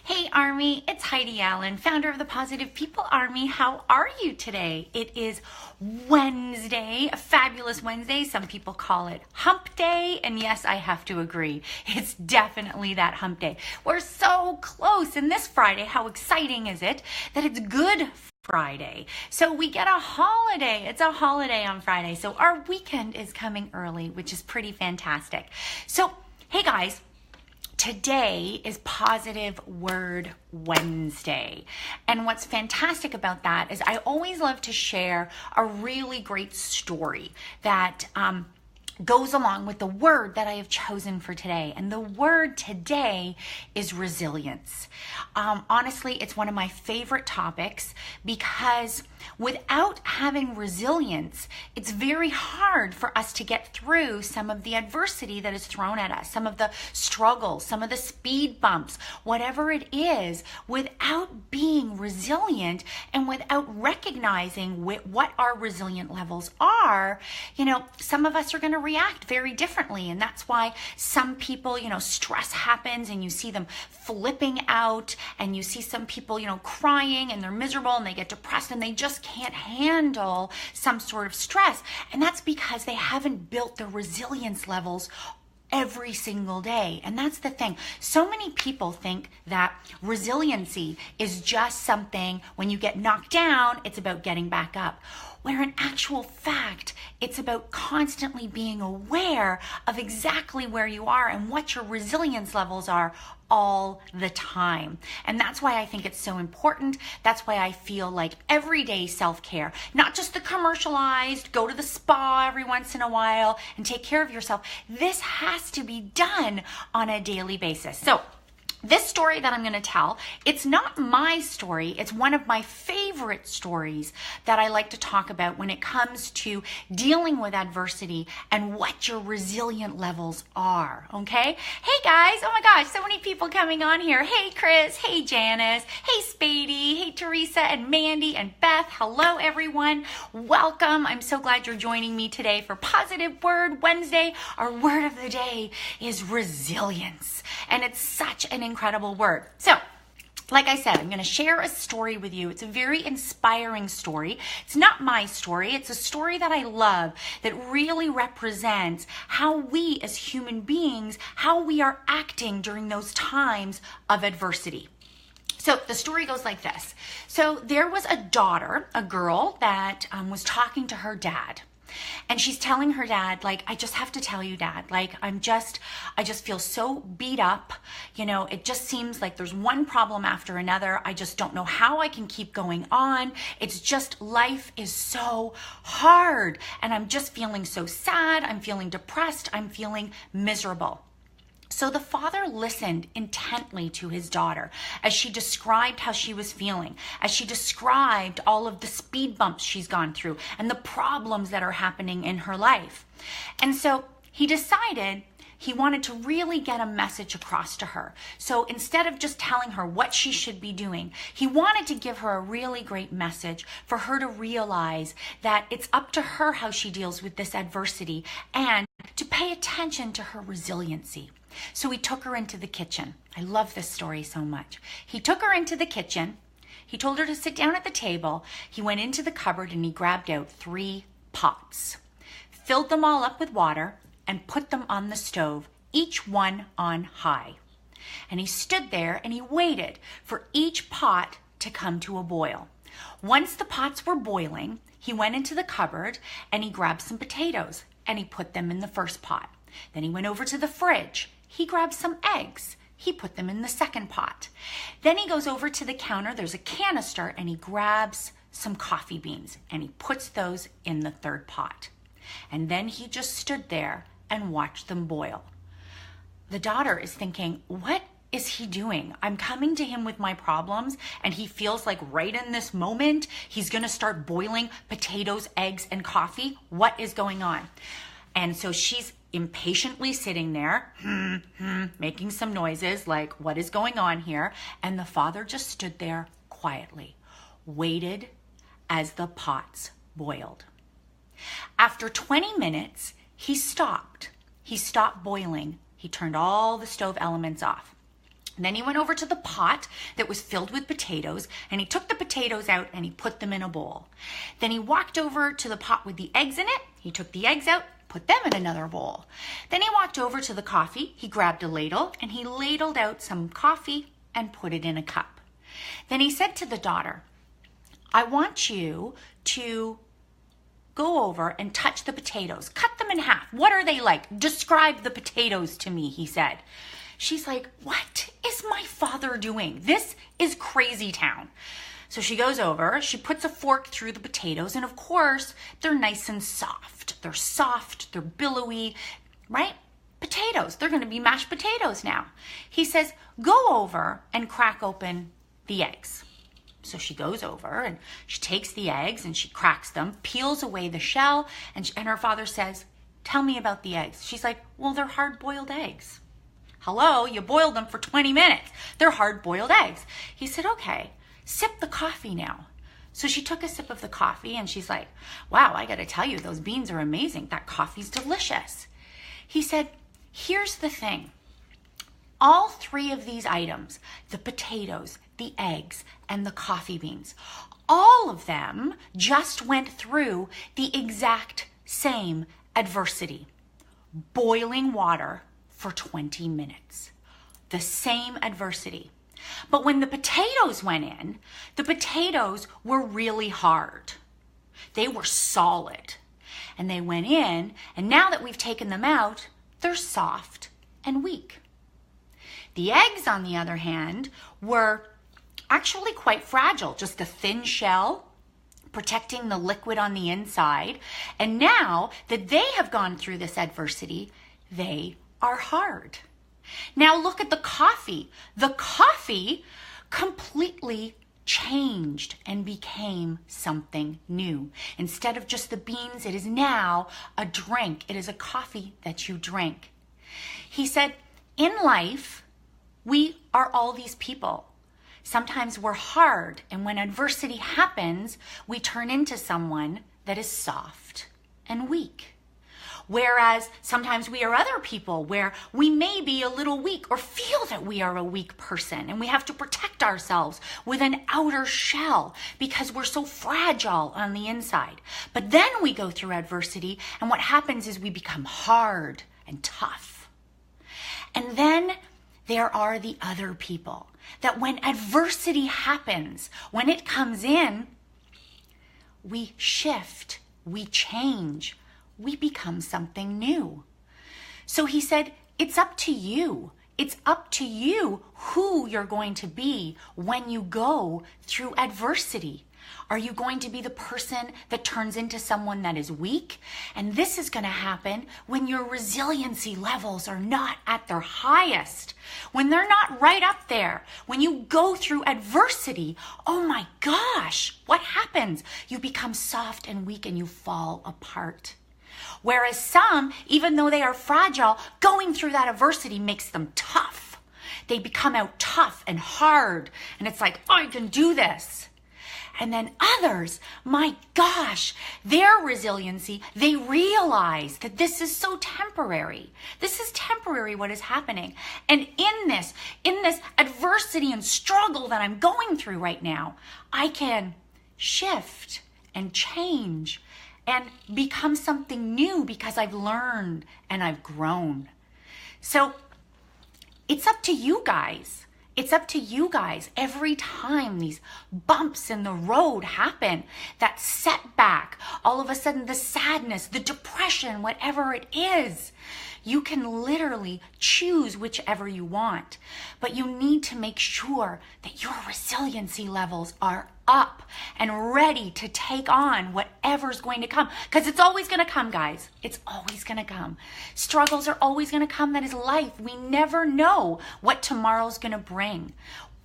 Hey Army, it's Heidi Allen, founder of the Positive People Army. How are you today? It is Wednesday, a fabulous Wednesday. Some people call it hump day, and yes, I have to agree. It's definitely that hump day. We're so close, and this Friday, how exciting is it that it's Good Friday. So we get a holiday. It's a holiday on Friday. So our weekend is coming early, which is pretty fantastic. So, hey guys, today is Positive Word Wednesday. And what's fantastic about that is I always love to share a really great story that goes along with the word that I have chosen for today. And the word today is resilience. Honestly, it's one of my favorite topics because without having resilience, it's very hard for us to get through some of the adversity that is thrown at us, some of the struggles, some of the speed bumps, whatever it is, without being resilient and without recognizing what our resilient levels are. Some of us are going to react very differently. And that's why some people, stress happens and you see them flipping out, and you see some people, crying and they're miserable and they get depressed and they just can't handle some sort of stress. And that's because they haven't built the resilience levels every single day. And that's the thing. So many people think that resiliency is just something when you get knocked down, it's about getting back up. Where in actual fact, it's about constantly being aware of exactly where you are and what your resilience levels are all the time. And that's why I think it's so important. That's why I feel like everyday self-care, not just the commercialized, go to the spa every once in a while and take care of yourself. This has to be done on a daily basis. So this story that I'm going to tell, it's not my story. It's one of my favorite stories that I like to talk about when it comes to dealing with adversity and what your resilient levels are, okay? Hey guys, oh my gosh, so many people coming on here. Hey Chris, hey Janice, hey Spady, hey Teresa and Mandy and Beth. Hello everyone. Welcome. I'm so glad you're joining me today for Positive Word Wednesday. Our word of the day is resilience. And it's such an incredible word. So, like I said, I'm going to share a story with you. It's a very inspiring story. It's not my story. It's a story that I love that really represents how we as human beings, how we are acting during those times of adversity. So the story goes like this. So there was a daughter, a girl that was talking to her dad. And she's telling her dad, I just have to tell you, Dad, I just feel so beat up. It just seems like there's one problem after another. I just don't know how I can keep going on. It's just life is so hard. And I'm just feeling so sad. I'm feeling depressed. I'm feeling miserable. So the father listened intently to his daughter as she described how she was feeling, as she described all of the speed bumps she's gone through and the problems that are happening in her life. And so he decided he wanted to really get a message across to her. So instead of just telling her what she should be doing, he wanted to give her a really great message for her to realize that it's up to her how she deals with this adversity and to pay attention to her resiliency. So he took her into the kitchen. I love this story so much. He took her into the kitchen. He told her to sit down at the table. He went into the cupboard and he grabbed out 3 pots, filled them all up with water, and put them on the stove, each one on high. And he stood there and he waited for each pot to come to a boil. Once the pots were boiling, he went into the cupboard and he grabbed some potatoes and he put them in the first pot. Then he went over to the fridge. He grabbed some eggs. He put them in the second pot. Then he goes over to the counter. There's a canister and he grabs some coffee beans and he puts those in the third pot. And then he just stood there and watched them boil. The daughter is thinking, what is he doing? I'm coming to him with my problems and he feels like right in this moment, he's going to start boiling potatoes, eggs, and coffee. What is going on? And so she's impatiently sitting there, making some noises like, what is going on here? And the father just stood there quietly, waited as the pots boiled. After 20 minutes, he stopped. He stopped boiling. He turned all the stove elements off. And then he went over to the pot that was filled with potatoes, and he took the potatoes out and he put them in a bowl. Then he walked over to the pot with the eggs in it. He took the eggs out, put them in another bowl. Then he walked over to the coffee. He grabbed a ladle and he ladled out some coffee and put it in a cup. Then he said to the daughter, I want you to go over and touch the potatoes. Cut them in half. What are they like? Describe the potatoes to me, he said. She's like, what is my father doing? This is crazy town. So she goes over, she puts a fork through the potatoes, and of course, they're nice and soft. They're soft, they're billowy, right? Potatoes, they're gonna be mashed potatoes now. He says, go over and crack open the eggs. So she goes over and she takes the eggs and she cracks them, peels away the shell, and her father says, tell me about the eggs. She's like, well, they're hard-boiled eggs. Hello, you boiled them for 20 minutes. They're hard-boiled eggs. He said, okay, sip the coffee now. So she took a sip of the coffee and she's like, wow, I gotta tell you, those beans are amazing. That coffee's delicious. He said, here's the thing. All three of these items, the potatoes, the eggs, and the coffee beans, all of them just went through the exact same adversity. Boiling water for 20 minutes. The same adversity. But when the potatoes went in, the potatoes were really hard. They were solid. And they went in, and now that we've taken them out, they're soft and weak. The eggs, on the other hand, were actually quite fragile, just a thin shell protecting the liquid on the inside. And now that they have gone through this adversity, they are hard. Now look at the coffee. The coffee completely changed and became something new. Instead of just the beans, it is now a drink. It is a coffee that you drink. He said, in life, we are all these people. Sometimes we're hard, and when adversity happens, we turn into someone that is soft and weak. Whereas sometimes we are other people where we may be a little weak or feel that we are a weak person, and we have to protect ourselves with an outer shell because we're so fragile on the inside. But then we go through adversity, and what happens is we become hard and tough. And then there are the other people that when adversity happens, when it comes in, we shift, we change, we become something new. So he said, it's up to you. It's up to you who you're going to be when you go through adversity. Are you going to be the person that turns into someone that is weak? And this is going to happen when your resiliency levels are not at their highest, when they're not right up there. When you go through adversity, oh my gosh, what happens? You become soft and weak and you fall apart. Whereas some, even though they are fragile, going through that adversity makes them tough. They become out tough and hard, and it's like, oh, I can do this. And then others, my gosh, their resiliency, they realize that this is so temporary. This is temporary what is happening. And in this adversity and struggle that I'm going through right now, I can shift and change and become something new because I've learned and I've grown. So it's up to you guys. It's up to you guys. Every time these bumps in the road happen, that setback, all of a sudden the sadness, the depression, whatever it is, you can literally choose whichever you want. But you need to make sure that your resiliency levels are up and ready to take on whatever's going to come. Because it's always going to come, guys. It's always going to come. Struggles are always going to come. That is life. We never know what tomorrow's going to bring.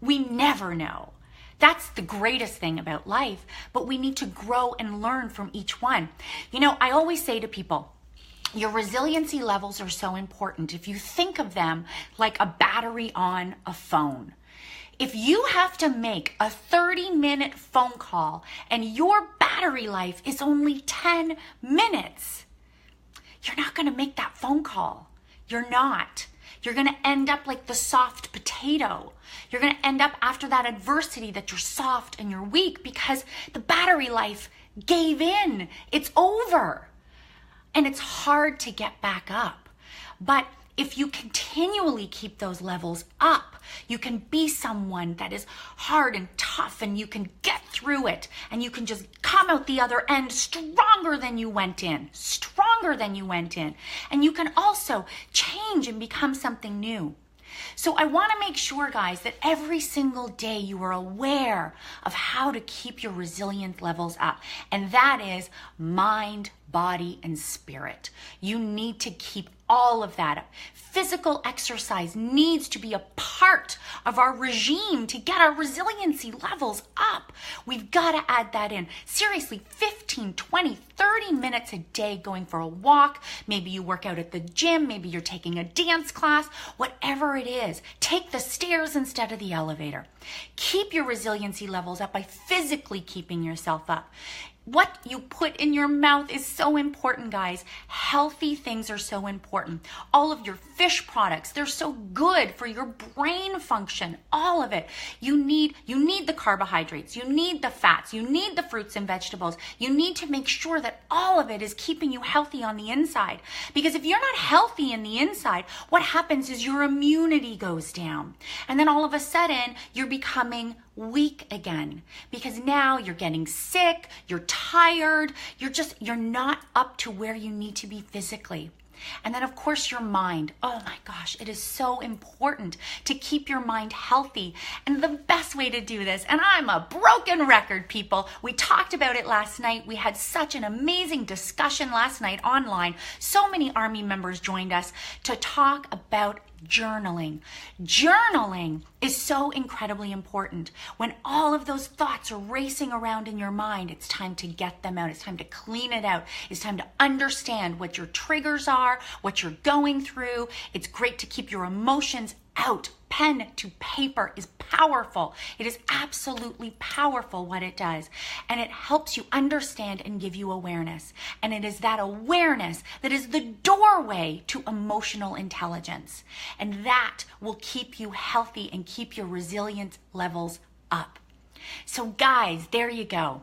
We never know. That's the greatest thing about life. But we need to grow and learn from each one. You know, I always say to people, your resiliency levels are so important. If you think of them like a battery on a phone. If you have to make a 30-minute phone call and your battery life is only 10 minutes, you're not going to make that phone call. You're not. You're going to end up like the soft potato. You're going to end up after that adversity that you're soft and you're weak because the battery life gave in. It's over. And it's hard to get back up. But if you continually keep those levels up, you can be someone that is hard and tough, and you can get through it, and you can just come out the other end stronger than you went in, And you can also change and become something new. So I want to make sure, guys, that every single day you are aware of how to keep your resilience levels up. And that is mind, body, and spirit. You need to keep all of that up. Physical exercise needs to be a part of our regime to get our resiliency levels up. We've got to add that in. Seriously, 15, 20, 30 minutes a day going for a walk. Maybe you work out at the gym. Maybe you're taking a dance class. Whatever it is, take the stairs instead of the elevator. Keep your resiliency levels up by physically keeping yourself up. What you put in your mouth is so important, guys. Healthy things are so important. All of your fish products, they're so good for your brain function, all of it. You need the carbohydrates, you need the fats, you need the fruits and vegetables. You need to make sure that all of it is keeping you healthy on the inside. Because if you're not healthy in the inside, what happens is your immunity goes down. And then all of a sudden, you're becoming weak again, because now you're getting sick, you're tired, you're not up to where you need to be physically. And then of course your mind. Oh my gosh, it is so important to keep your mind healthy. And the best way to do this, and I'm a broken record, people, we talked about it last night. We had such an amazing discussion last night online. So many Army members joined us to talk about journaling. Journaling is so incredibly important. When all of those thoughts are racing around in your mind, it's time to get them out. It's time to clean it out. It's time to understand what your triggers are, what you're going through. It's great to keep your emotions out. Pen to paper is powerful. It is absolutely powerful what it does. And it helps you understand and give you awareness. And it is that awareness that is the doorway to emotional intelligence. And that will keep you healthy and keep your resilience levels up. So guys, there you go.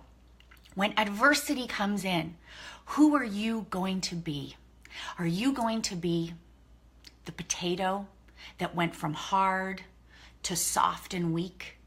When adversity comes in, who are you going to be? Are you going to be the potato that went from hard to soft and weak?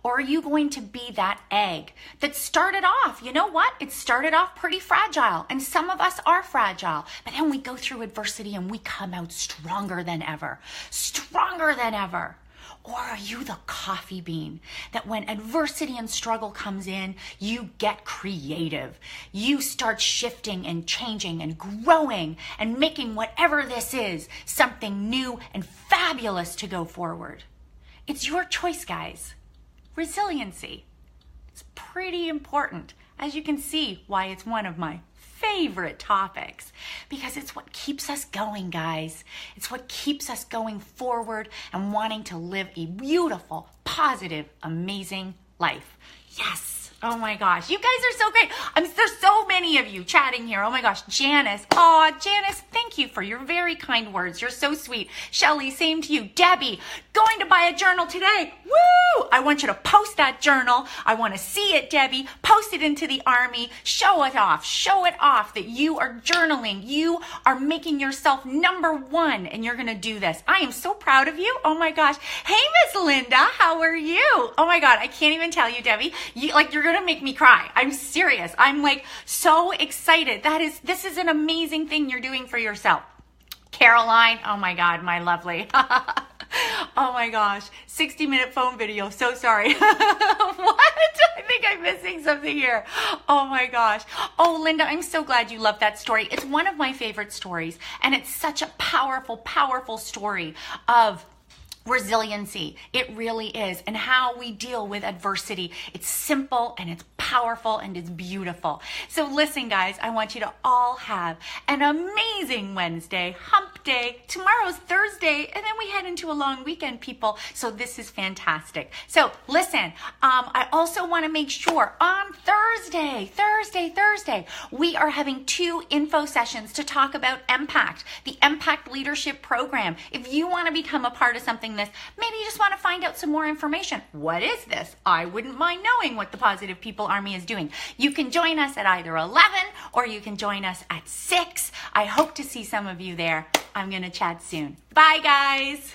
Or are you going to be that egg that started off, you know what? It started off pretty fragile, and some of us are fragile, but then we go through adversity and we come out stronger than ever, stronger than ever. Or are you the coffee bean that when adversity and struggle comes in, you get creative. You start shifting and changing and growing and making whatever this is something new and fabulous to go forward. It's your choice, guys. Resiliency. It's pretty important. As you can see, why it's one of my favorite topics, because it's what keeps us going, guys. It's what keeps us going forward and wanting to live a beautiful, positive, amazing life. Yes. Oh my gosh. You guys are so great. There's so many of you chatting here. Oh my gosh. Janice. Oh, Janice, thank you for your very kind words. You're so sweet. Shelly, same to you. Debbie, going to buy a journal today. Woo! I want you to post that journal. I want to see it, Debbie. Post it into the Army. Show it off. Show it off that you are journaling. You are making yourself number one, and you're going to do this. I am so proud of you. Oh my gosh. Hey, Miss Linda, how are you? Oh my God. I can't even tell you, Debbie. You're going to make me cry. I'm serious. I'm like so excited. This is an amazing thing you're doing for yourself. Caroline, oh my God, my lovely. Oh my gosh, 60-minute phone video. So sorry. What? I think I'm missing something here. Oh my gosh. Oh, Linda, I'm so glad you love that story. It's one of my favorite stories, and it's such a powerful, powerful story of resiliency. It really is. And how we deal with adversity. It's simple and it's powerful. powerful and it's beautiful. So listen, guys, I want you to all have an amazing Wednesday, hump day. Tomorrow's Thursday, and then we head into a long weekend, people. So this is fantastic. So listen, I also want to make sure on Thursday, we are having 2 info sessions to talk about Impact, the Impact Leadership Program. If you want to become a part of something this, maybe you just want to find out some more information. What is this? I wouldn't mind knowing what the Positive People Army is doing. You can join us at either 11 or you can join us at 6. I hope to see some of you there. I'm going to chat soon. Bye, guys.